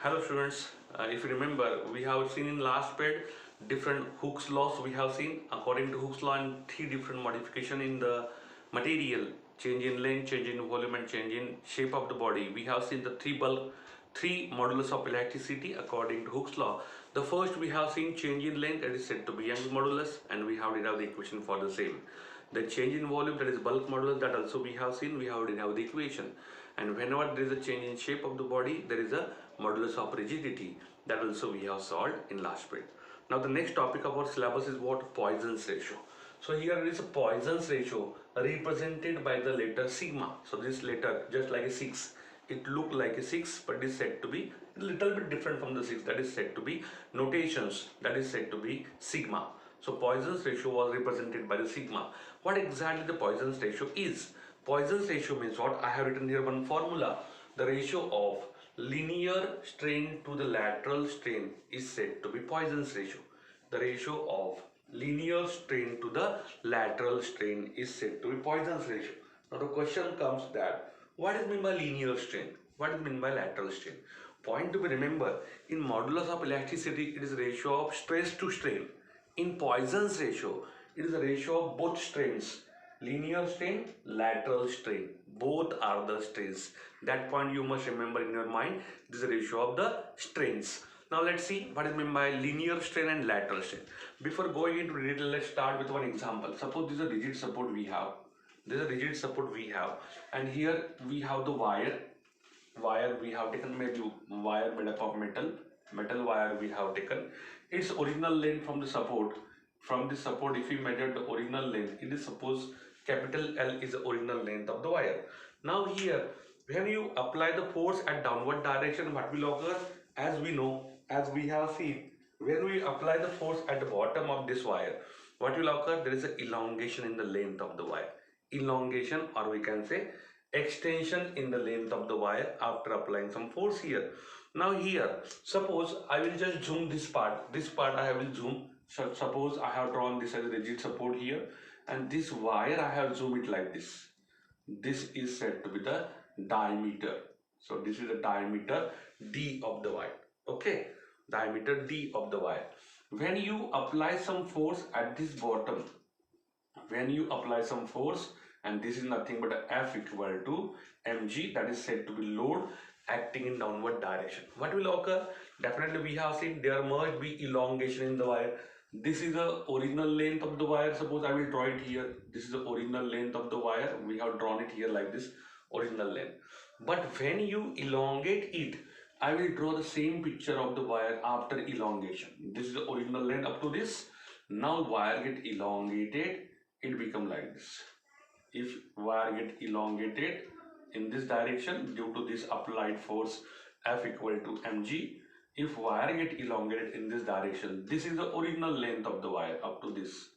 Hello students, if you remember, we have seen in last period different Hooke's laws we have seen. According to Hooke's law and three different modification in the material, change in length, change in volume and change in shape of the body. We have seen the three modulus of elasticity according to Hooke's law. The first we have seen change in length, that is said to be Young's modulus, and we have derived the equation for the same. The change in volume, that is bulk modulus, that also we have seen, we have derived the equation. And whenever there is a change in shape of the body, there is a modulus of rigidity, that also we have solved in last period. Now the next topic of our syllabus is what? Poisson's ratio. So here it is a Poisson's ratio represented by the letter sigma. So this letter, just like a 6, it look like a 6, but is said to be a little bit different from the 6, that is said to be notations, that is said to be sigma. So Poisson's ratio was represented by the sigma. What exactly the Poisson's ratio is? Poisson's ratio means what? I have written here one formula. The ratio of linear strain to the lateral strain is said to be Poisson's ratio. The ratio of linear strain to the lateral strain is said to be Poisson's ratio. Now the question comes that what is meant by linear strain? What is meant by lateral strain? Point to be remember, in modulus of elasticity, it is ratio of stress to strain. In Poisson's ratio, it is a ratio of both strains. Linear strain, lateral strain. Both are the strains. That point you must remember in your mind. This is a ratio of the strains. Now let's see what is meant by linear strain and lateral strain. Before going into detail, let's start with one example. Suppose this is a rigid support we have. This is a rigid support we have. And here we have the wire. Wire we have taken, maybe wire made up of metal wire we have taken. Its original length from the support, if we measure the original length, it is suppose capital L is the original length of the wire. Now here, when you apply the force at downward direction, what will occur? As we know, as we have seen, when we apply the force at the bottom of this wire, what will occur? There is an elongation in the length of the wire. Elongation, or we can say extension in the length of the wire after applying some force here. Now here, suppose I will just zoom this part I will zoom. So suppose I have drawn this as a rigid support here, and this wire I have zoomed it like this. This is said to be the diameter. So this is the diameter D of the wire. Okay, diameter D of the wire. When you apply some force at this bottom, when you apply some force, and this is nothing but F equal to mg, that is said to be load acting in downward direction. What will occur? Definitely we have seen there must be elongation in the wire. This is the original length of the wire. Suppose I will draw it here. This is the original length of the wire. We have drawn it here like this, original length. But when you elongate it, I will draw the same picture of the wire after elongation. This is the original length up to this. Now wire get elongated, it become like this. If wire get elongated in this direction due to this applied force F equal to mg, if wire get elongated in this direction, this is the original length of the wire up to this.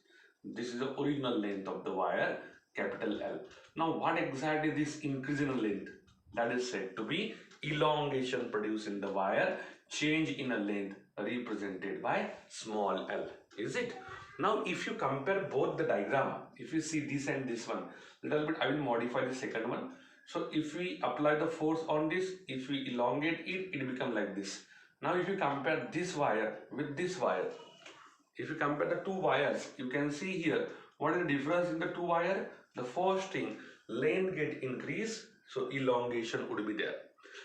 This is the original length of the wire, capital L. Now what exactly this increase in length? That is said to be elongation produced in the wire, change in a length represented by small l. Is it? Now if you compare both the diagram, if you see this and this one, little bit I will modify the second one. So if we apply the force on this, if we elongate it, it becomes like this. Now if you compare this wire with this wire, if you compare the two wires, you can see here what is the difference in the two wire. The first thing, length get increased, so elongation would be there.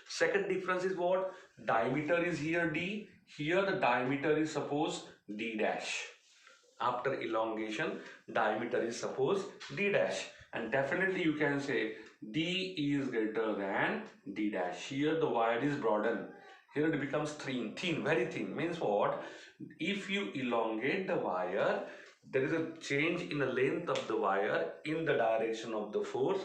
Second difference is what? Diameter is here D, here the diameter is suppose D dash. After elongation, diameter is suppose D dash, and definitely you can say D is greater than D dash. Here the wire is broadened, here it becomes thin, very thin. Means what? If you elongate the wire, there is a change in the length of the wire in the direction of the force.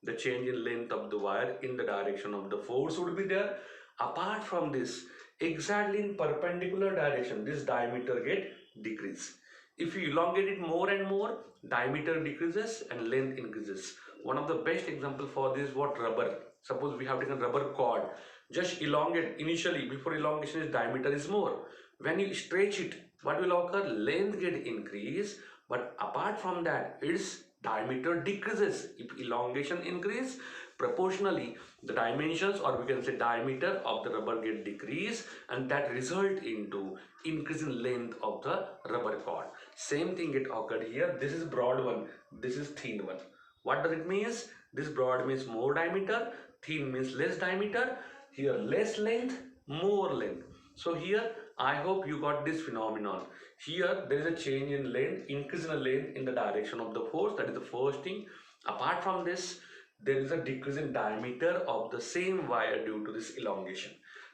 The change in length of the wire in the direction of the force would be there. Apart from this, exactly in perpendicular direction, this diameter get decrease. If you elongate it more and more, diameter decreases and length increases. One of the best example for this is what? Rubber. Suppose we have taken rubber cord, just elongate initially. Before elongation, its diameter is more. When you stretch it, what will occur? Length get increase, but apart from that, its diameter decreases. If elongation increase, proportionally the dimensions, or we can say diameter of the rubber get decrease, and that result into increase in length of the rubber cord. Same thing get occurred here. This is broad one, this is thin one. What does it means? This broad means more diameter, thin means less diameter. Here less length, more length. So here I hope you got this phenomenon. Here there is a change in length, increase in the length in the direction of the force. That is the first thing. Apart from this, there is a decrease in diameter of the same wire due to this elongation.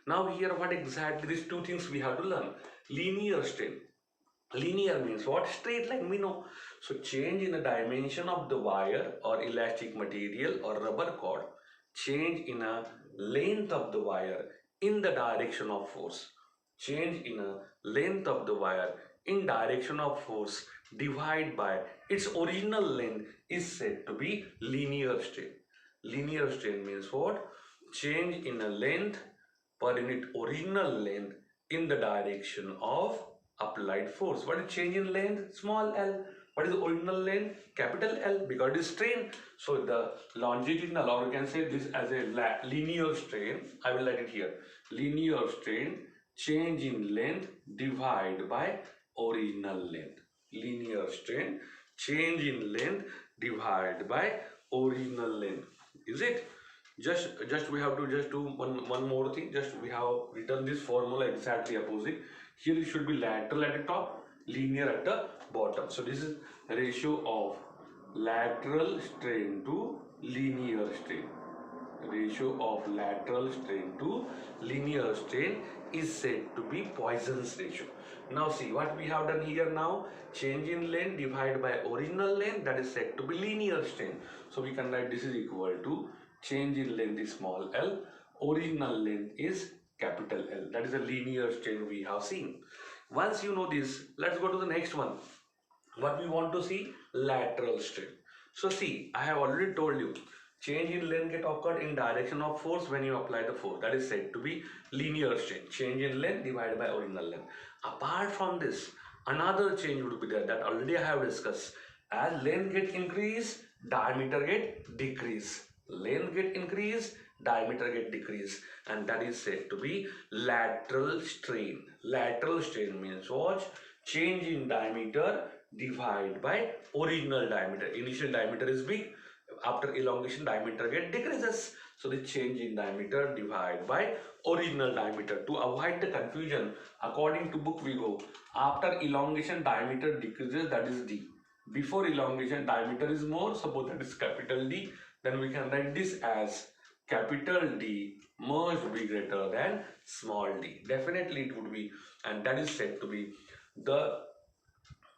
Now here what exactly these two things we have to learn. Linear strain. Linear means what? Straight line, we know. So change in the dimension of the wire or elastic material or rubber cord, change in a length of the wire in the direction of force. Change in a length of the wire in direction of force divided by its original length is said to be linear strain. Linear strain means what? Change in a length per unit original length in the direction of applied force. What is change in length? Small l. What is the original length? Capital L, because it is strain. So the longitudinal, or you can say this as a linear strain. I will write it here. Linear strain, change in length divided by original length. Linear strain, change in length divided by original length. Is it? Just we have to just do one more thing. Just we have written this formula exactly opposite. Here it should be lateral at the top, linear at the bottom. So this is ratio of lateral strain to linear strain. Ratio of lateral strain to linear strain is said to be Poisson's ratio. Now see what we have done here now. Change in length divided by original length, that is said to be linear strain. So we can write this is equal to change in length is small l, original length is capital L. That is a linear strain we have seen. Once you know this, let's go to the next one. What we want to see? Lateral strain. So see, I have already told you, change in length get occurred in direction of force when you apply the force. That is said to be linear strain. Change in length divided by original length. Apart from this, another change would be there that already I have discussed. As length get increase, diameter get decrease. Length get increase, diameter get decrease, and that is said to be lateral strain. Lateral strain means what? Change in diameter divided by original diameter. Initial diameter is big, after elongation diameter get decreases. So the change in diameter divided by original diameter. To avoid the confusion, according to book we go, after elongation diameter decreases, that is D. Before elongation diameter is more, suppose that is capital D, then we can write this as capital D must be greater than small d. Definitely it would be, and that is said to be the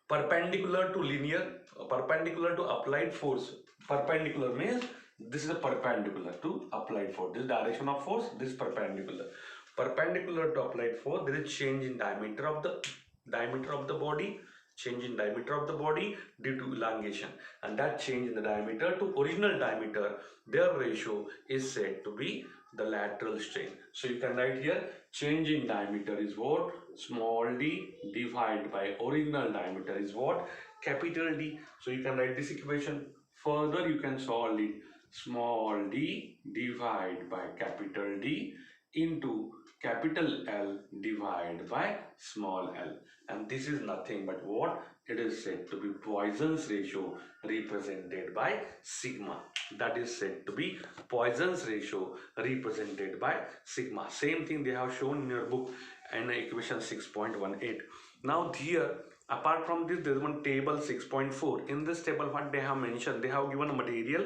perpendicular to linear, perpendicular to applied force. Perpendicular means this is a perpendicular to applied force. This direction of force, this is perpendicular. Perpendicular to applied force, there is change in diameter of the body, change in diameter of the body due to elongation, and that change in the diameter to original diameter, their ratio is said to be the lateral strain. So you can write here change in diameter is what? Small d divided by original diameter is what? Capital D. So you can write this equation. Further you can solve it. Small d divided by capital D into capital L divided by small l, and this is nothing but what? It is said to be Poisson's ratio represented by sigma. That is said to be Poisson's ratio represented by sigma. Same thing they have shown in your book in equation 6.18. Now here, apart from this, there is one table 6.4. In this table what they have mentioned, they have given a material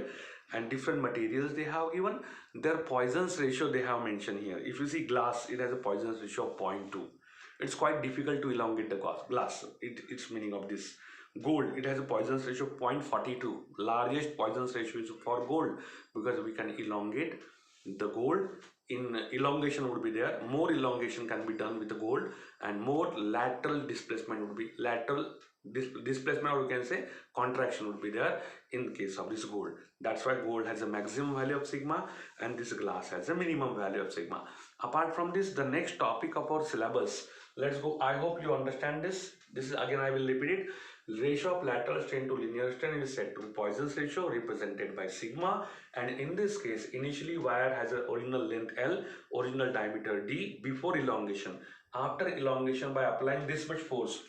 and different materials they have given. Their Poisson's ratio they have mentioned here. If you see glass, it has a Poisson's ratio of 0.2. It's quite difficult to elongate the glass. It's meaning of this. Gold, it has a Poisson's ratio of 0.42. Largest Poisson's ratio is for gold, because we can elongate the gold. In elongation would be there. More elongation can be done with the gold, and more lateral displacement would be displacement, or you can say contraction would be there in case of this gold. That's why gold has a maximum value of sigma and this glass has a minimum value of sigma. Apart from this, the next topic of our syllabus, let's go. I hope you understand this. This is again, I will repeat it. Ratio of lateral strain to linear strain is said to be Poisson's ratio, represented by sigma. And in this case, initially wire has an original length L, original diameter D before elongation. After elongation, by applying this much force,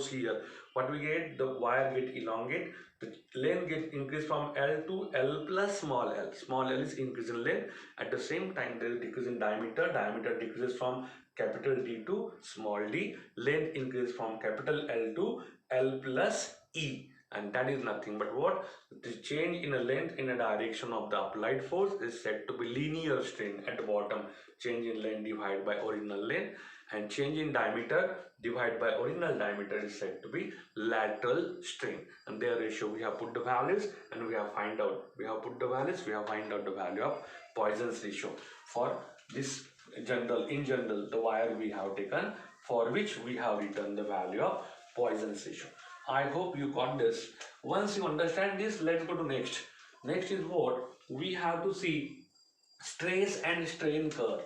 here, what we get, the wire get elongate, the length get increased from L to L plus small l. Small l is increase in length. At the same time, there is decrease in diameter. Diameter decreases from capital D to small d. Length increases from capital L to L plus E. And that is nothing but what? The change in a length in a direction of the applied force is said to be linear strain. At the bottom, change in length divided by original length, and change in diameter divided by original diameter is said to be lateral strain. And their ratio, we have put the values and we have find out. We have put the values, we have find out the value of Poisson's ratio for this in general, the wire we have taken, for which we have written the value of Poisson's ratio. I hope you got this. Once you understand this, let's go to next. Next is what? We have to see stress and strain curve.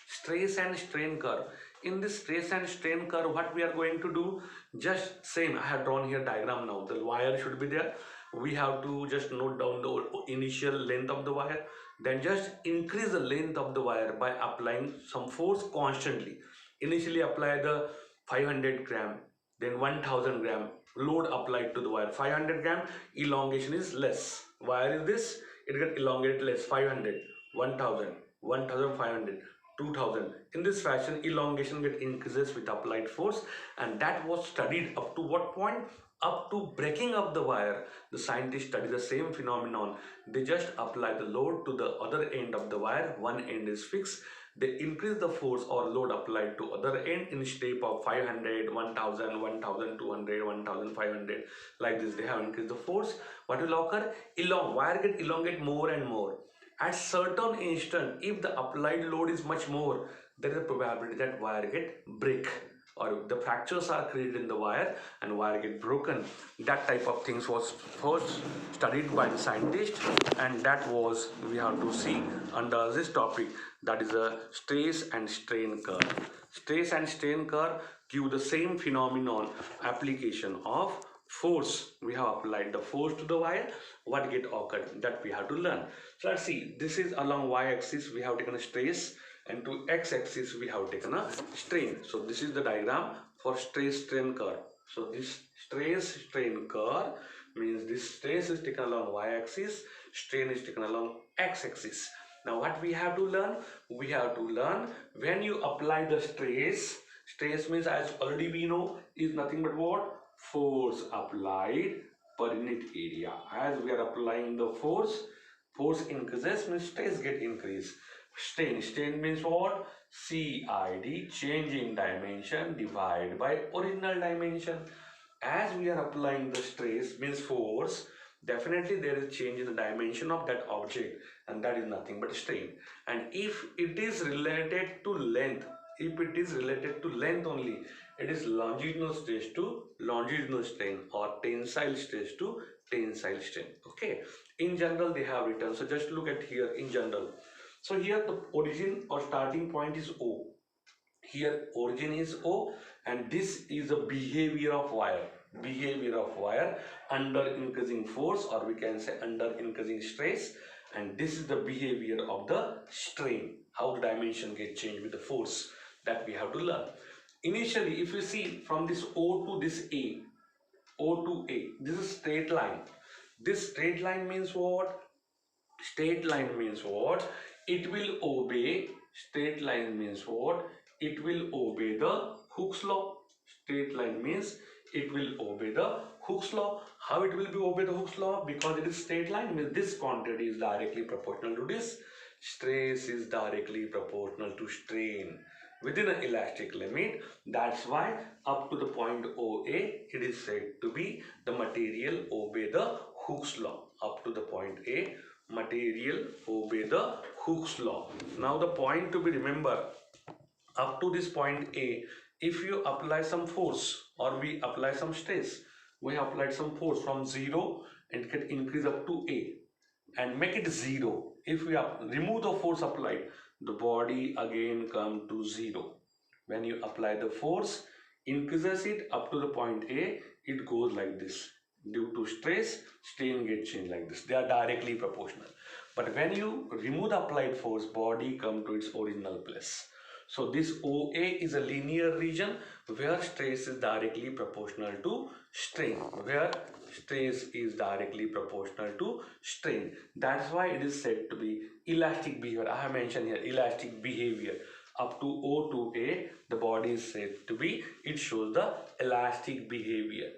Stress and strain curve. In this stress and strain curve, what we are going to do? Just same, I have drawn here diagram now. The wire should be there. We have to just note down the initial length of the wire. Then just increase the length of the wire by applying some force constantly. Initially apply the 500 gram, then 1000 gram load applied to the wire. 500 gram elongation is less. Wire is this, it get elongated less. 500, 1000, 1500, 2000. In this fashion, elongation get increases with applied force, and that was studied up to what point? Up to breaking up the wire. The scientists study the same phenomenon. They just apply the load to the other end of the wire. One end is fixed. They increase the force or load applied to other end in step of 500, 1000, 1200, 1500. Like this, they have increased the force. What will occur? Wire get elongate more and more. At certain instant, if the applied load is much more, there is a probability that wire get break, or the fractures are created in the wire and wire get broken. That type of things was first studied by the scientist, and that was we have to see under this topic, that is a stress and strain curve. Stress and strain curve give the same phenomenon, application of force. We have applied the force to the wire, what get occurred, that we have to learn. So let's see, this is along y-axis we have taken a stress, and to x-axis we have taken a strain. So this is the diagram for stress strain curve. So this stress strain curve means this stress is taken along y-axis, strain is taken along x-axis. Now what we have to learn? We have to learn when you apply the stress. Stress means, as already we know, is nothing but what? Force applied per unit area. As we are applying the force increases means stress get increased. Strain means what? CID, change in dimension divided by original dimension. As we are applying the stress means force, definitely there is change in the dimension of that object, and that is nothing but strain. And if it is related to length, only, it is longitudinal stress to longitudinal strain, or tensile stress to tensile strain. Okay, in general they have written, so just look at here in general. So here the origin or starting point is O. Here origin is O, and this is the behavior of wire. Under increasing force, or we can say under increasing stress, and this is the behavior of the strain, how the dimension get changed with the force, that we have to learn. Initially, if you see from this O to this A, this is straight line. This straight line means what? It will obey, straight line means what? It will obey the Hooke's law. Straight line means it will obey the Hooke's law. How it will be obey the Hooke's law? Because it is straight line, means this quantity is directly proportional to this. Stress is directly proportional to strain within an elastic limit. That's why up to the point OA, it is said to be the material obey the Hooke's law. Up to the point A, material obey the Hooke's law. Now the point to be remembered, up to this point A, if you apply some force or we apply some stress, we applied some force from 0 and get increase up to A and make it 0. If we remove the force applied, the body again come to 0. When you apply the force, increases it up to the point A, it goes like this. Due to stress, strain gets changed like this. They are directly proportional. But when you remove the applied force, body come to its original place. So this OA is a linear region where stress is directly proportional to strain. Where stress is directly proportional to strain. That's why it is said to be elastic behavior. I have mentioned here elastic behavior. Up to O to A, the body is said to be, it shows the elastic behavior.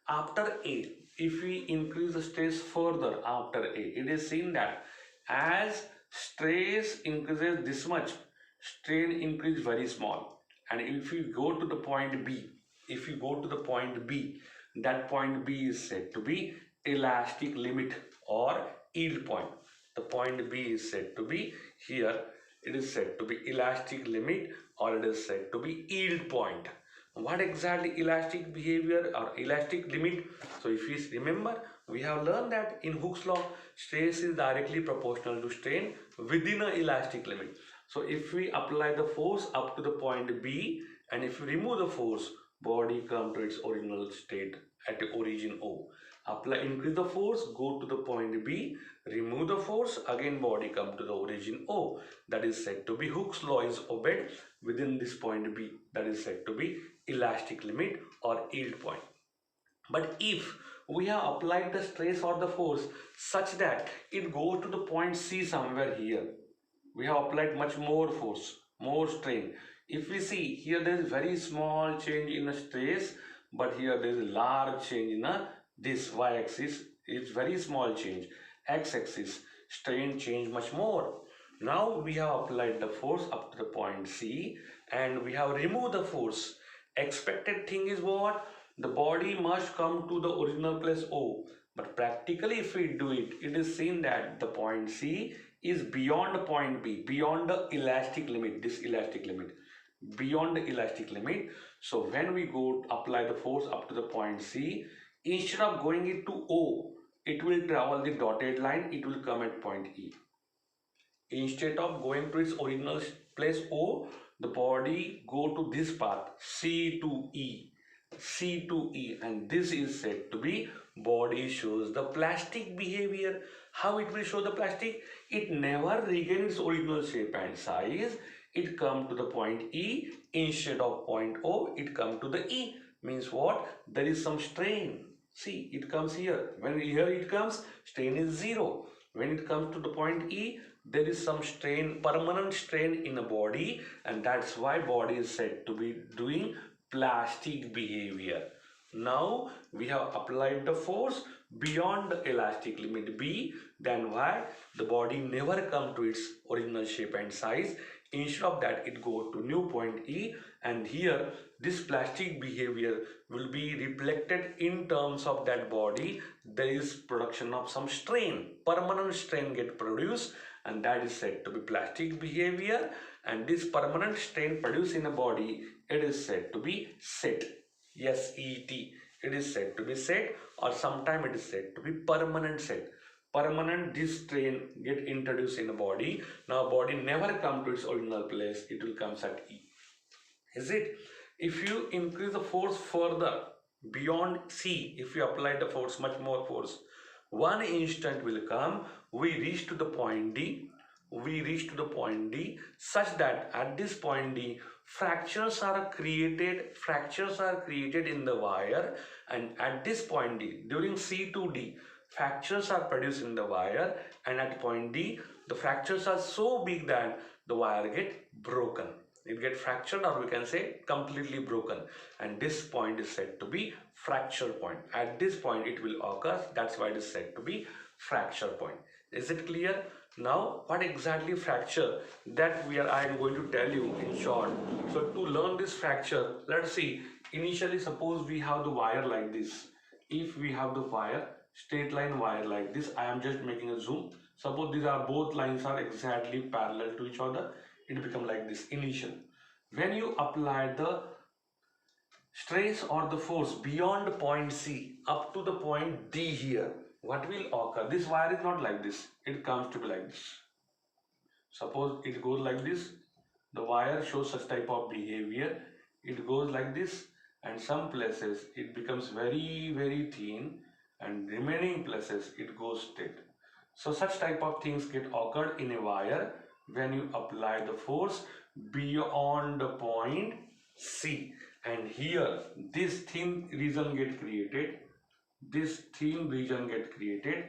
After A, if we increase the stress further after A, it is seen that as stress increases this much, strain increase very small. And if you go to the point B, if you go to the point B, that point B is said to be elastic limit or yield point. The point B is said to be here, it is said to be elastic limit or it is said to be yield point. What exactly elastic behavior or elastic limit? So if you remember, we have learned that in Hooke's law, stress is directly proportional to strain within an elastic limit. So if we apply the force up to the point B and if we remove the force, body come to its original state at the origin O. Apply, increase the force, go to the point B, remove the force, again body come to the origin O. That is said to be Hooke's law is obeyed within this point B. That is said to be elastic limit or yield point. But if we have applied the stress or the force such that it goes to the point C somewhere here, we have applied much more force, more strain. If we see here, there is very small change in the stress, but here there is a large change in this y-axis. It's very small change. X-axis strain change much more. Now we have applied the force up to the point C and we have removed the force. Expected thing is what? The body must come to the original place O. But practically if we do it, it is seen that the point C is beyond the point B, beyond the elastic limit, this elastic limit, beyond the elastic limit. So when we go apply the force up to the point C, instead of going it to O, it will travel the dotted line, it will come at point E. Instead of going to its original place O, the body go to this path C to E, C to E, and this is said to be body shows the plastic behavior. How it will show the plastic? It never regains its original shape and size. It come to the point E, instead of point O, it come to the E. Means what? There is some strain. See, it comes here. When here it comes, strain is 0. When it comes to the point E, there is some strain, permanent strain in the body, and that's why body is said to be doing plastic behavior. Now we have applied the force beyond the elastic limit B, then why the body never come to its original shape and size. Instead of that, it go to new point E, and here this plastic behavior will be reflected in terms of that body. There is production of some strain, permanent strain get produced, and that is said to be plastic behavior. And this permanent strain produced in a body, it is said to be set. S-E-T. It is said to be set, or sometime it is said to be permanent set. Permanent, this strain get introduced in the body. Now body never come to its original place, it will come at E. Is it? If you increase the force further beyond C, if you apply the force, much more force, one instant will come, we reach to the point D, we reach to the point D such that at this point D, fractures are created in the wire, and at this point D, during C to D, fractures are produced in the wire, and at point D, the fractures are so big that the wire get broken. It get fractured, or we can say completely broken, and this point is said to be fracture point. At this point it will occur, that's why it is said to be fracture point. Is it clear? Now what exactly fracture that I am going to tell you in short. So to learn this fracture, let's see, initially suppose we have the wire like this. If we have the wire, straight line wire like this, I am just making a zoom. Suppose these are both lines are exactly parallel to each other, it become like this initial. When you apply the stress or the force beyond point C up to the point D here, what will occur? This wire is not like this, it comes to be like this. Suppose it goes like this, the wire shows such type of behavior, it goes like this, and some places it becomes very thin, and remaining places it goes straight. So such type of things get occurred in a wire when you apply the force beyond the point C. And here this thin region get created. This thin region get created.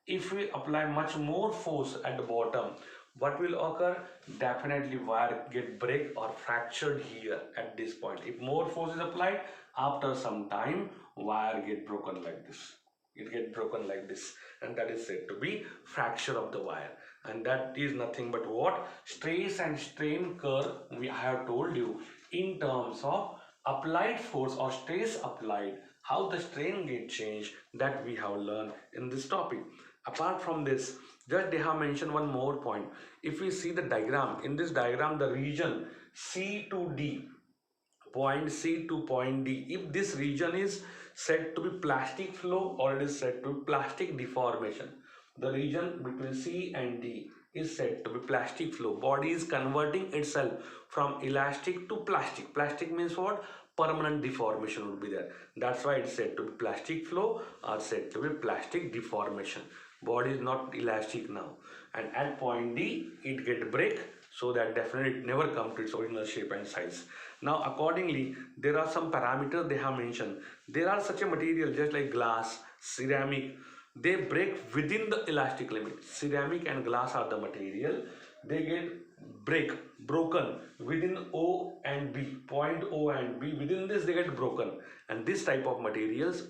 If we apply much more force at the bottom, what will occur? Definitely wire get break or fractured here at this point. If more force is applied, after some time wire get broken like this. It get broken like this, and that is said to be fracture of the wire. And that is nothing but what? Stress and strain curve we have told you in terms of applied force or stress applied, how the strain get changed, that we have learned in this topic. Apart from this, just they have mentioned one more point. If we see the diagram, in this diagram the region C to D, point C to point D, if this region is said to be plastic flow or it is said to be plastic deformation, the region between C and D is said to be plastic flow. Body is converting itself from elastic to plastic. Plastic means what? Permanent deformation would be there. That's why it's said to be plastic flow or said to be plastic deformation. Body is not elastic now, and at point D it get break, so that definitely it never come to its original shape and size. Now accordingly, there are some parameters they have mentioned. There are such a material just like glass, ceramic, they break within the elastic limit. Ceramic and glass are the material, they get broken within O and B, point O and B, within this they get broken. And this type of materials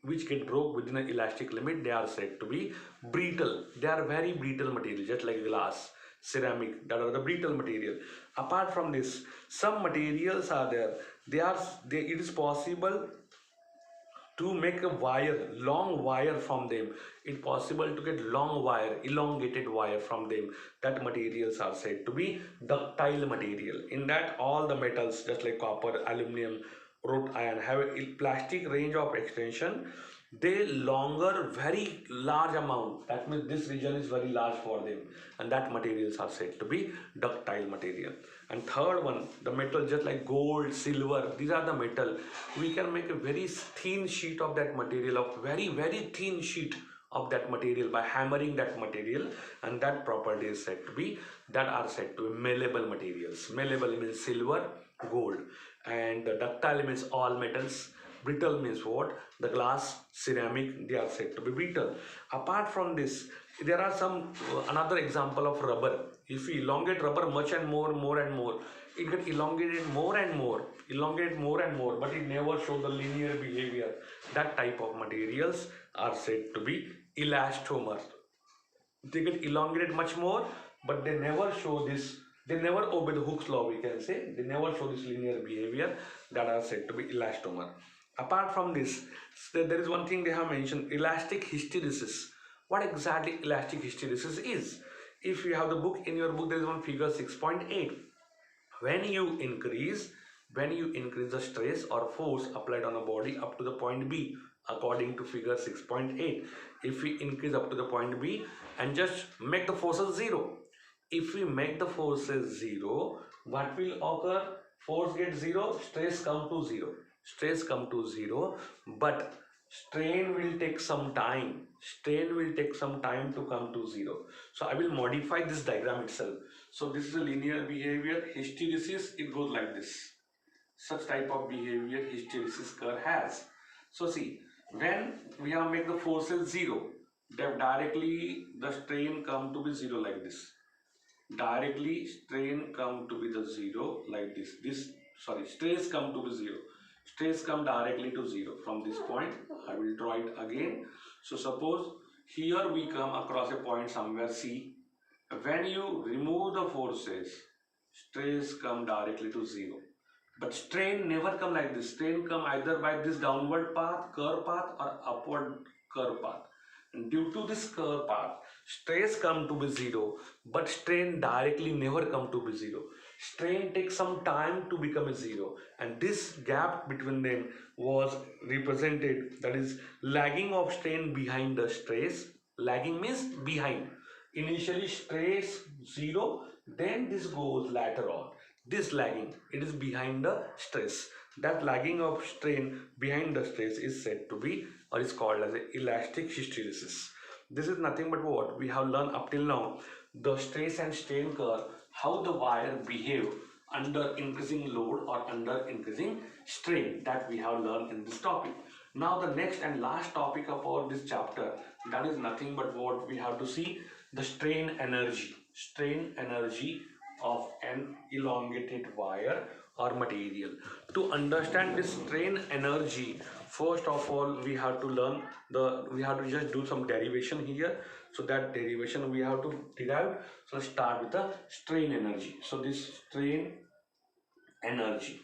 which get broke within an elastic limit, they are said to be brittle. They are very brittle material, just like glass, ceramic, that are the brittle material. Apart from this, some materials are there, it is possible to make a wire, long wire from them. It's possible to get long wire, elongated wire from them. That materials are said to be ductile material. In that all the metals just like copper, aluminum, wrought iron have a plastic range of extension. They longer very large amount, that means this region is very large for them, and that materials are said to be ductile material. And third one, the metal just like gold, silver, these are the metal. We can make a very thin sheet of that material, of very thin sheet of that material by hammering that material, and that property is said to be, that are said to be malleable materials. Malleable means silver, gold, and ductile means all metals. Brittle means what? The glass, ceramic, they are said to be brittle. Apart from this, there are some another example of rubber. If we elongate rubber much and more and more, it gets elongated more and more, but it never shows the linear behavior. That type of materials are said to be elastomers. They get elongated much more, but they never show this, they never obey the Hooke's law, we can say. They never show this linear behavior, that are said to be elastomer. Apart from this, there is one thing they have mentioned, elastic hysteresis. What exactly elastic hysteresis is? If you have the book, in your book there is one figure 6.8. When you increase the stress or force applied on a body up to the point B, according to figure 6.8, if we increase up to the point B and just make the forces zero, if we make the forces zero, what will occur? Force gets zero, stress come to zero. Stress come to zero, but strain will take some time. Strain will take some time to come to zero. So I will modify this diagram itself. So this is a linear behavior. Hysteresis, it goes like this. Such type of behavior hysteresis curve has. So see, when we have make the forces zero, then directly the strain come to be zero like this. Directly strain come to be the zero like this. Stress come to be zero. Stress come directly to zero from this point. I will draw it again. So suppose here we come across a point somewhere C. When you remove the forces, stress come directly to zero. But strain never come like this. Strain come either by this downward path, curve path, or upward curve path. And due to this curve path, stress come to be zero, but strain directly never come to be zero. Strain takes some time to become a zero, and this gap between them was represented, that is lagging of strain behind the stress. Lagging means behind. Initially stress zero, then this goes later on. This lagging, it is behind the stress. That lagging of strain behind the stress is said to be, or is called as elastic hysteresis. This is nothing but what we have learned up till now, the stress and strain curve, how the wire behave under increasing load or under increasing strain, that we have learned in this topic. Now the next and last topic about this chapter, that is nothing but what we have to see, the strain energy of an elongated wire or material. To understand this strain energy, first of all we have to learn we have to just do some derivation here. So that derivation we have to derive. So let's start with the strain energy. So this strain energy,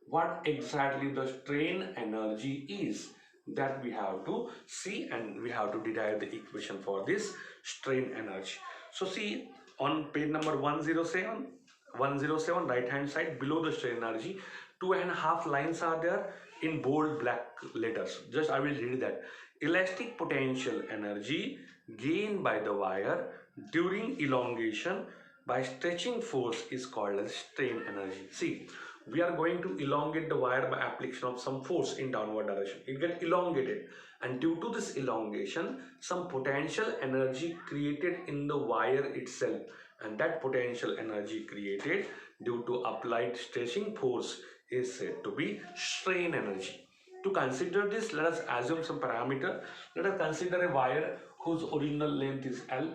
what exactly the strain energy is, that we have to see, and we have to derive the equation for this strain energy. So see, on page number 107 right hand side below the strain energy, 2.5 lines are there in bold black letters. Just I will read that. Elastic potential energy gained by the wire during elongation by stretching force is called as strain energy. See, we are going to elongate the wire by application of some force in downward direction. It gets elongated, and due to this elongation, some potential energy created in the wire itself, and that potential energy created due to applied stretching force is said to be strain energy. To consider this, let us assume some parameter. Let us consider a wire whose original length is L.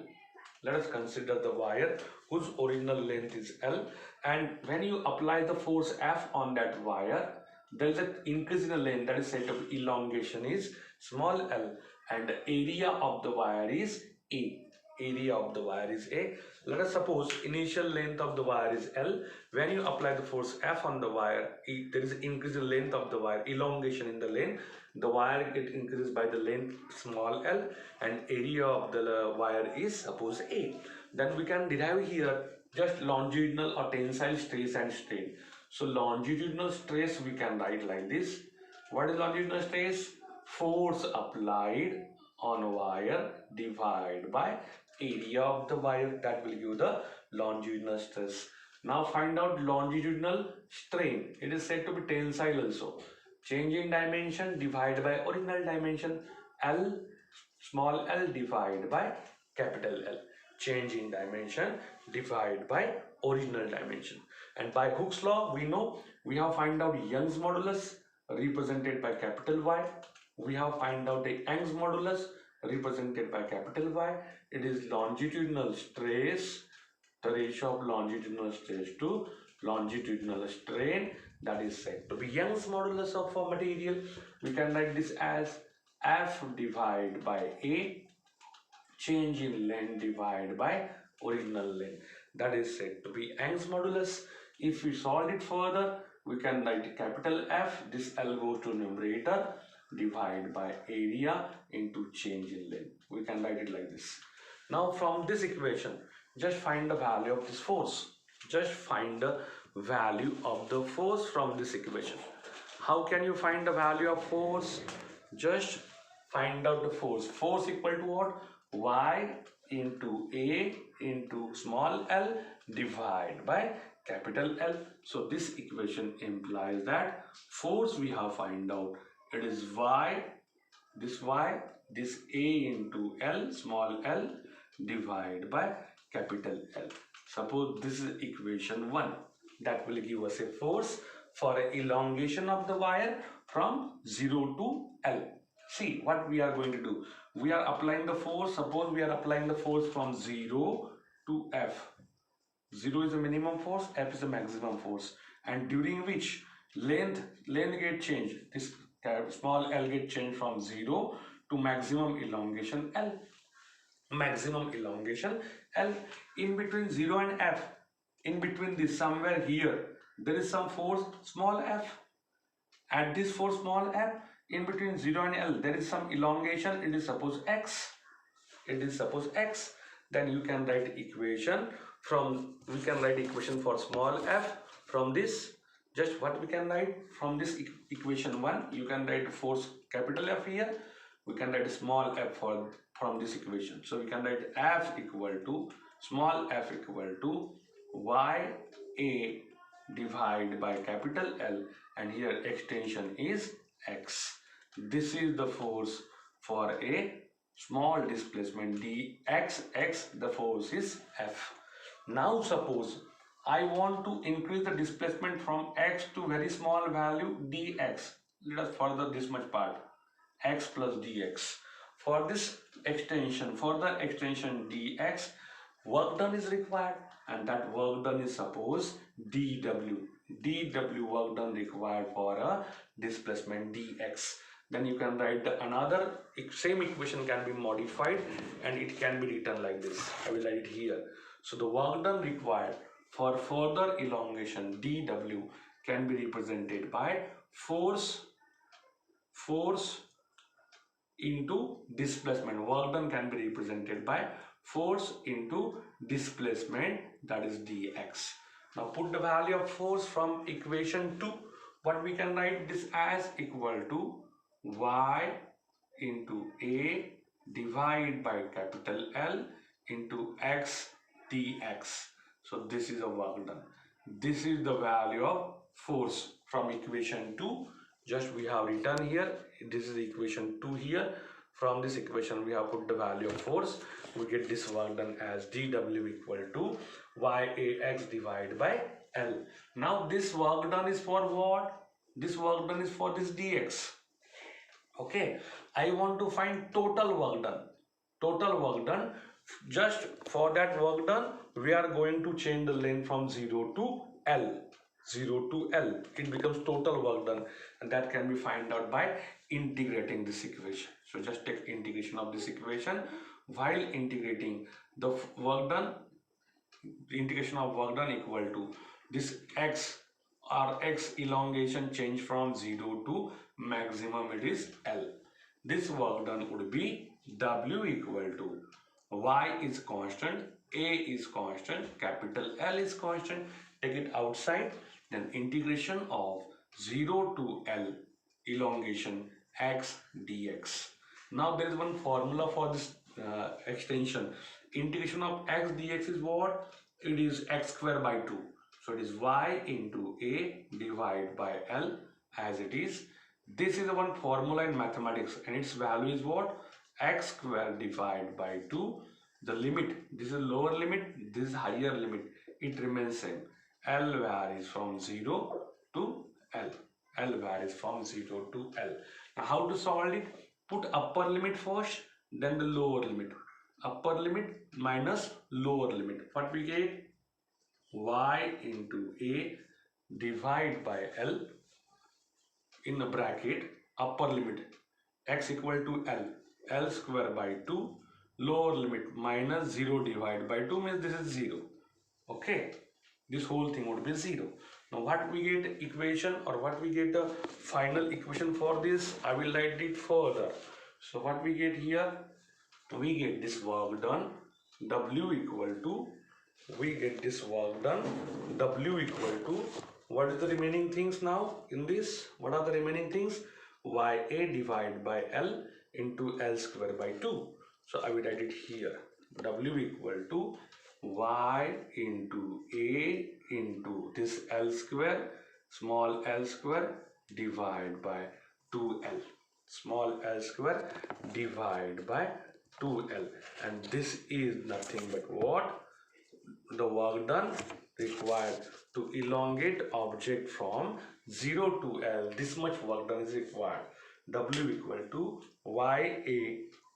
Let us consider the wire whose original length is L, and when you apply the force F on that wire, there is an increase in the length, that is said to be elongation is small l, and the area of the wire is A. Area of the wire is A. Let us suppose initial length of the wire is L. When you apply the force F on the wire, there is an increase in length of the wire, elongation in the length. The wire get increases by the length small l, and area of the wire is suppose A. Then we can derive here just longitudinal or tensile stress and strain. So longitudinal stress we can write like this. What is longitudinal stress? Force applied on wire divided by area of the wire, that will give the longitudinal stress. Now find out longitudinal strain. It is said to be tensile also. Change in dimension divided by original dimension, L small l divided by capital L. Change in dimension divided by original dimension. And by Hooke's law, we know we have find out Young's modulus represented by capital Y. We have find out the Young's modulus represented by capital Y. It is longitudinal stress, the ratio of longitudinal stress to longitudinal strain, that is said to be Young's modulus of a material. We can write this as F divided by A, change in length divided by original length, that is said to be Young's modulus. If we solve it further, we can write capital F, this L goes to numerator, divided by area into change in length. We can write it like this. Now from this equation, just find the value of this force. Just find the value of the force from this equation. How can you find the value of force? Just find out the force. Force equal to what? Y into A into small l divided by capital L. So this equation implies that force we have find out, it is Y, this A into L small l divided by capital L. Suppose this is equation 1, that will give us a force for an elongation of the wire from 0 to L. See what we are going to do. We are applying the force. Suppose we are applying the force from 0 to F. 0 is the minimum force, F is the maximum force, and during which length get changed. This small l get changed from 0 to maximum elongation L. Maximum elongation L. In between 0 and F, in between this somewhere here, there is some force small f. At this force small f, in between 0 and L, there is some elongation. It is suppose x. It is suppose x. Then you can write equation from, we can write equation for small f from this. Just what we can write from this equation 1, you can write force capital F here. We can write small f from this equation. So we can write F equal to small f equal to Y A divided by capital L, and here extension is X. This is the force for a small displacement dx, x, the force is F. Now suppose I want to increase the displacement from x to very small value dx. Let us further this much part, x plus dx. For this extension, further extension dx, work done is required, and that work done is suppose dw. dw work done required for a displacement dx. Then you can write another same equation can be modified and it can be written like this. I will write it here. So the work done required for further elongation dw can be represented by force into displacement. Work done can be represented by force into displacement, that is dx. Now put the value of force from equation 2. What we can write this as equal to y into a divided by capital L into x dx. So this is a work done. This is the value of force from equation 2. Just we have written here, this is equation 2 here. From this equation we have put the value of force. We get this work done as dw equal to yax divided by L. Now this work done is for what? This work done is for this dx. Okay, I want to find total work done. Total work done. Just for that work done, we are going to change the length from 0 to L. 0 to L. It becomes total work done, and that can be found out by integrating this equation. So just take integration of this equation. While integrating the work done, the integration of work done equal to this x or x elongation change from 0 to maximum, it is L. This work done would be W equal to y is constant, a is constant, capital L is constant. Take it outside, then integration of 0 to L elongation x dx. Now there is one formula for this extension. Integration of x dx is what? It is x square by 2. So it is y into a divided by L as it is. This is the one formula in mathematics, and its value is what? X square divided by 2. The limit, this is lower limit, this is higher limit. It remains same. L varies from 0 to L. L varies from 0 to L. Now how to solve it? Put upper limit first, then the lower limit. Upper limit minus lower limit. What we get? Y into a divided by L in the bracket, upper limit x equal to L, L square by 2, lower limit minus 0 divided by 2 means this is 0. Okay, this whole thing would be 0. Now what we get equation, or what we get the final equation for this, I will write it further. So what we get here, we get this work done W equal to, we get this work done W equal to, what is the remaining things now in this? What are the remaining things? Ya divided by L into L square by 2. So I will write it here. W equal to y into a into this L square, small L square divided by 2L. Small L square divided by 2L. And this is nothing but what? The work done required to elongate object from 0 to L. This much work done is required. W equal to ya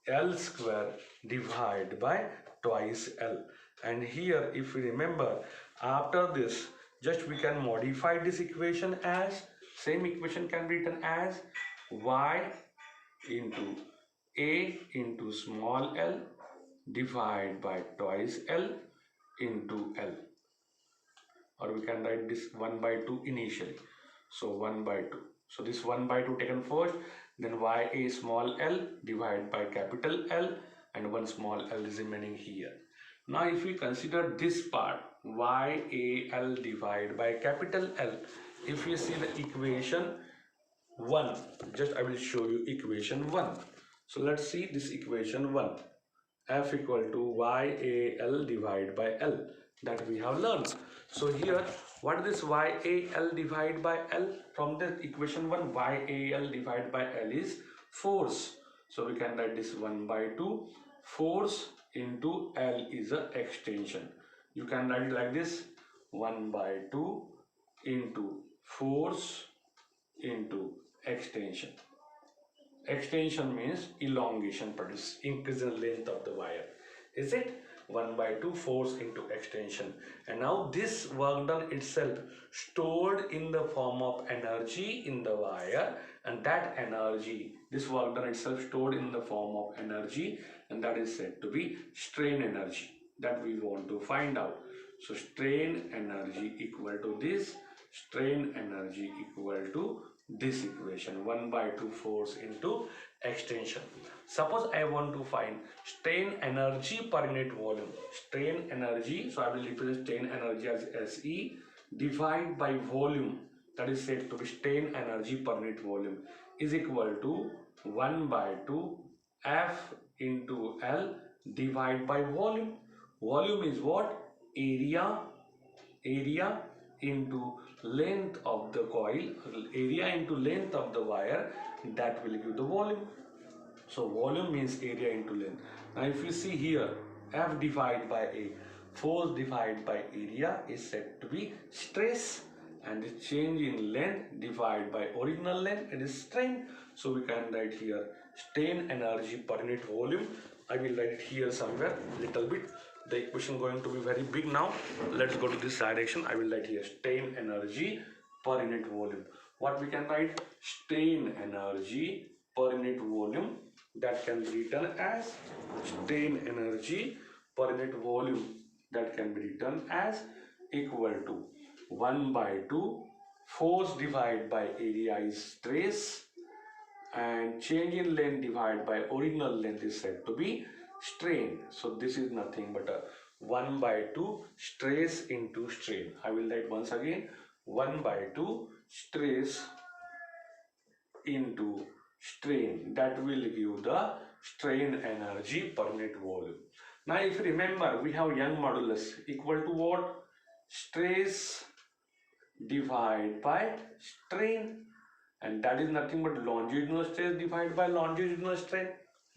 L square divided by twice L. And here if we remember, after this just we can modify this equation as, same equation can be written as y into a into small l divided by twice L into L, or we can write this 1 by 2 initially. So 1 by 2. So this 1 by 2 taken first, then ya small l divided by capital L, and one small l is remaining here. Now if we consider this part, YAL divided by capital L, if we see the equation 1, just I will show you equation 1. So let's see this equation 1. F equal to YAL divided by L, that we have learned. So here What is this YAL divided by L? From the equation 1, YAL divided by L is force. So we can write this 1 by 2. Force into L is a extension. You can write it like this, 1 by 2 into force into extension. Extension means elongation, produce increase in length of the wire. Is it? 1 by 2 force into extension. And now this work done itself stored in the form of energy in the wire, and that energy, this work done itself stored in the form of energy, and that is said to be strain energy that we want to find out. So strain energy equal to this, strain energy equal to this equation, 1 by 2 force into extension. Suppose I want to find strain energy per unit volume. Strain energy, so I will represent strain energy as SE divided by volume, that is said to be strain energy per unit volume, is equal to 1 by 2 F into L divided by volume. Volume is what? Area into length of the coil, area into length of the wire, that will give the volume. So volume means area into length. Now if you see here, F divided by A, force divided by area is said to be stress, and the change in length divided by original length, it is strain. So we can write here strain energy per unit volume. I will write it here somewhere little bit. The equation going to be very big now. Let's go to this direction. I will write here strain energy per unit volume. What we can write? Strain energy per unit volume, that can be written as strain energy per unit volume, that can be written as equal to 1 by 2 force divided by area is stress, and change in length divided by original length is said to be strain. So this is nothing but a 1 by 2 stress into strain. I will write once again, 1 by 2 stress into strain, that will give the strain energy per unit volume. Now if you remember, we have Young modulus equal to what? Stress divided by strain, and that is nothing but longitudinal stress divided by longitudinal strain.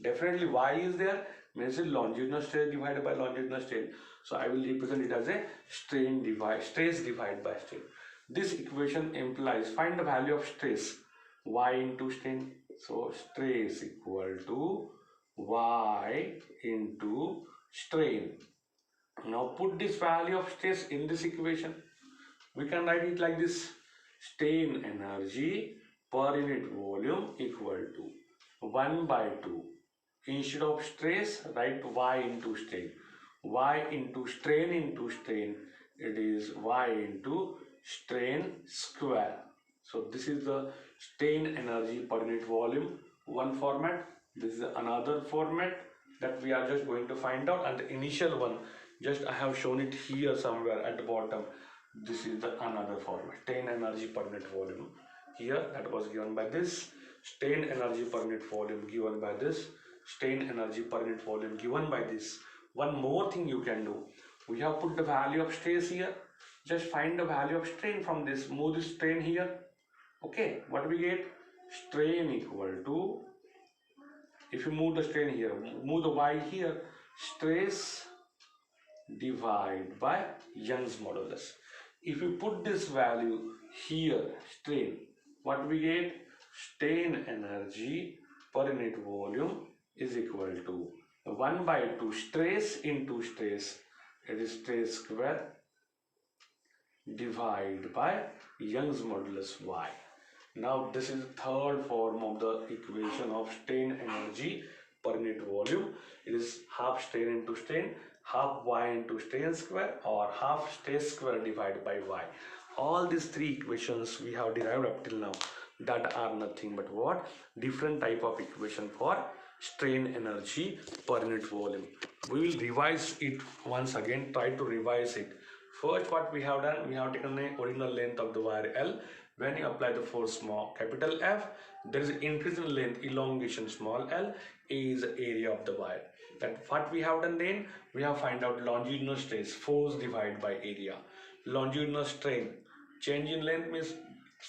Definitely Y is there, means longitudinal stress divided by longitudinal strain. So I will represent it as a stress divided by strain. This equation implies find the value of stress, Y into strain. So stress equal to Y into strain. Now put this value of stress in this equation. We can write it like this, strain energy per unit volume equal to 1 by 2. Instead of stress, write Y into strain. Y into strain, it is Y into strain square. So this is the strain energy per unit volume, one format. This is another format that we are just going to find out, and the initial one, just I have shown it here somewhere at the bottom. This is the another format, strain energy per unit volume. Here that was given by this, strain energy per unit volume given by this, strain energy per unit volume given by this. One more thing you can do, we have put the value of stress here. Just find the value of strain from this, move this strain here. Okay, what we get? Strain equal to, if you move the strain here, move the Y here, stress divided by Young's modulus. If you put this value here, strain, what we get? Strain energy per unit volume is equal to 1 by 2 stress into stress, it is stress square divided by Young's modulus Y. Now this is the third form of the equation of strain energy per unit volume. It is half strain into strain, half Y into strain square, or half stress square divided by Y. All these three equations we have derived up till now, that are nothing but what? Different type of equation for strain energy per unit volume. We will revise it once again, try to revise it. First, what we have done, we have taken the original length of the wire L. When you apply the force small capital F, there is an increase in length, elongation small l, A is the area of the wire. That what we have done then, we have find out longitudinal stress, force divided by area. longitudinal strain. Change in length means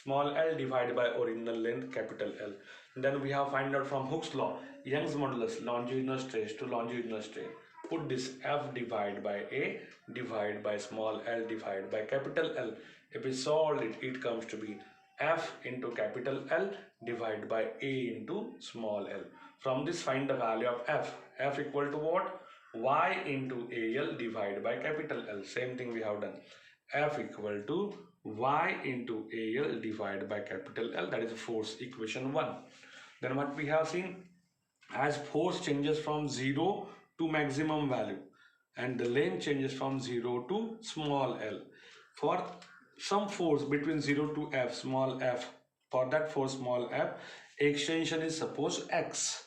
small l divided by original length, capital L. Then we have find out from Hooke's law, Young's modulus, longitudinal stress to longitudinal strain. Put this F divided by A divided by small l divided by capital L. If we solve it, it comes to be F into capital L divided by A into small l. From this find the value of F. F equal to what? Y into AL divided by capital L. Same thing we have done. F equal to Y into AL divided by capital L. That is force, equation 1. Then what we have seen, as force changes from 0 to maximum value and the length changes from 0 to small l. For some force between 0 to f, small f, for that force small f, extension is suppose x.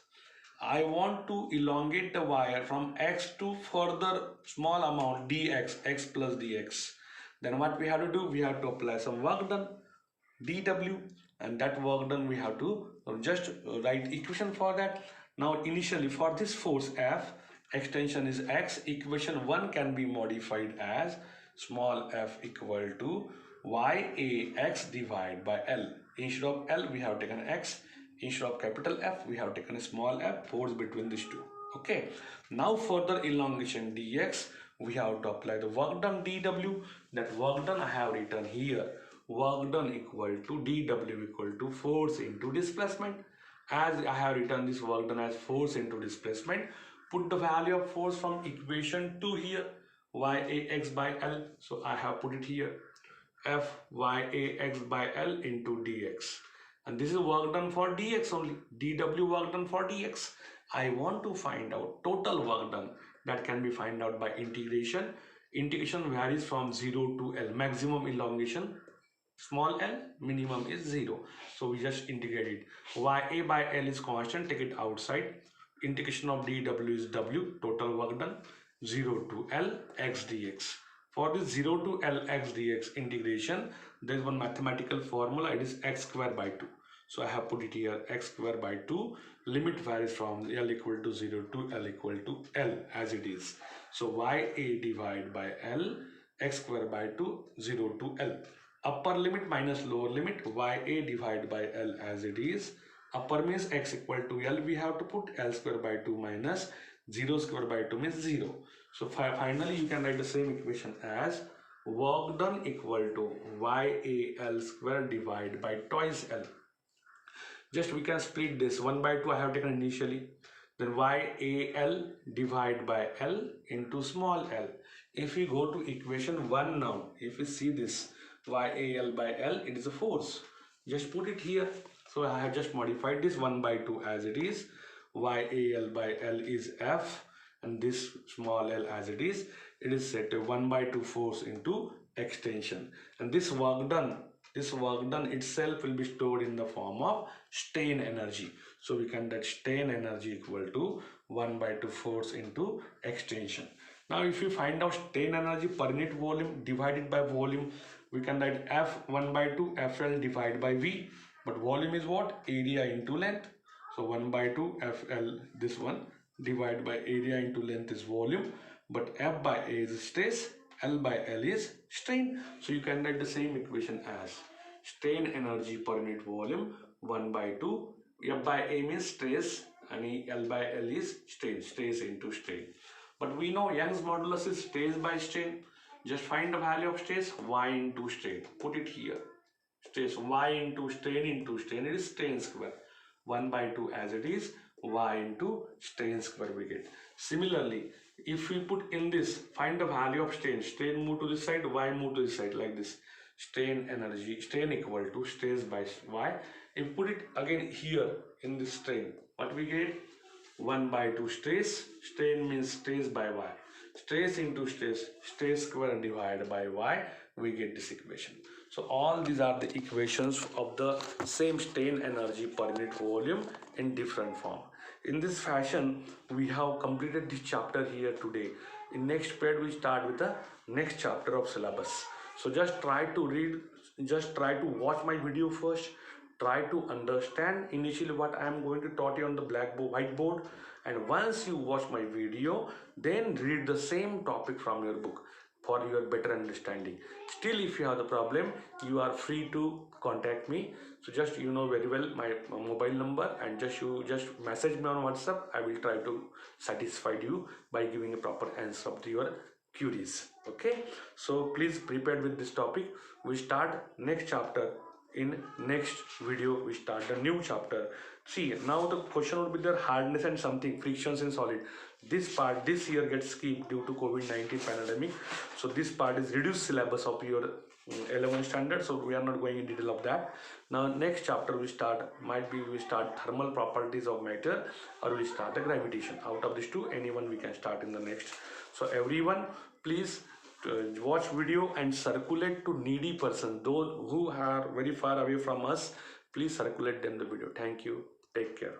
I want to elongate the wire from x to further small amount dx, x plus dx. Then what we have to do, we have to apply some work done, dw, and that work done we have to just write equation for that. Now initially for this force F, extension is x, equation 1 can be modified as small f equal to yax divided by L. Instead of L we have taken x, instead of capital F we have taken a small f, force between these two. Okay, now further elongation dx, we have to apply the work done dw. That work done I have written here, work done equal to dw equal to force into displacement. As I have written this work done as force into displacement, put the value of force from equation 2 here, yax by L. So I have put it here, f yax by L into dx. And this is work done for dx only, dw work done for dx. I want to find out total work done. That can be find out by integration. Integration varies from 0 to L. Maximum elongation small l, minimum is 0. So we just integrate it. Ya by L is constant, take it outside. Integration of dw is w, total work done, 0 to L x dx. For this 0 to L x dx integration, there is one mathematical formula, it is x square by 2. So I have put it here, x square by 2, limit varies from L equal to 0 to L equal to L as it is. So ya divided by L, x square by 2, 0 to L. Upper limit minus lower limit, ya divided by L as it is. Upper means x equal to L, we have to put L square by 2 minus 0 square by 2 means 0. So finally you can write the same equation as work done equal to YAL square divided by twice L. Just we can split this 1 by 2 I have taken initially, then YAL divided by L into small l. If we go to equation 1 now, if we see this YAL by L, it is a force. Just put it here. So I have just modified this 1 by 2 as it is. YAL by L is F and this small l as it is. It is set to 1 by 2 force into extension. And this work done itself will be stored in the form of strain energy. So we can that strain energy equal to 1 by 2 force into extension. Now if you find out strain energy per unit volume divided by volume, we can write F 1 by 2 FL divided by V, but volume is what? Area into length. So 1 by 2 FL, this one, divided by area into length is volume, but F by A is stress, L by L is strain. So you can write the same equation as strain energy per unit volume 1 by 2, F by A means stress and L by L is strain, stress into strain. But we know Young's modulus is stress by strain. Just find the value of stress, y into strain. Put it here. Stress y into strain, it is strain square. 1 by 2 as it is, y into strain square we get. Similarly, if we put in this, find the value of strain. Strain move to this side, y move to this side like this. Strain energy, strain equal to stress by y. If we put it again here in this strain, what we get? 1 by 2 stress, strain means stress by y. Stress into stress, stress square divided by y, we get this equation. So all these are the equations of the same strain energy per unit volume in different form. In this fashion, we have completed this chapter here today. In next period, we start with the next chapter of syllabus. So just try to read, just try to watch my video first. Try to understand initially what I am going to taught you on the blackboard, whiteboard, and once you watch my video, then read the same topic from your book. for your better understanding. Still, if you have the problem, you are free to contact me. So just you know very well my mobile number, and just message me on WhatsApp. I will try to satisfy you by giving a proper answer of your queries. Okay, so please prepare with this topic. We start next chapter. In next video we start the new chapter. See, now the question would be the hardness and something frictions in solid. This part this year gets skipped due to COVID-19 pandemic. So this part is reduced syllabus of your 11 standard, so we are not going in detail of that. Now next chapter we start, might be we start thermal properties of matter, or we start the gravitation. Out of these two, anyone we can start in the next. So everyone, please watch video and circulate to needy person, those who are very far away from us. Please circulate them the video. Thank you. Take care.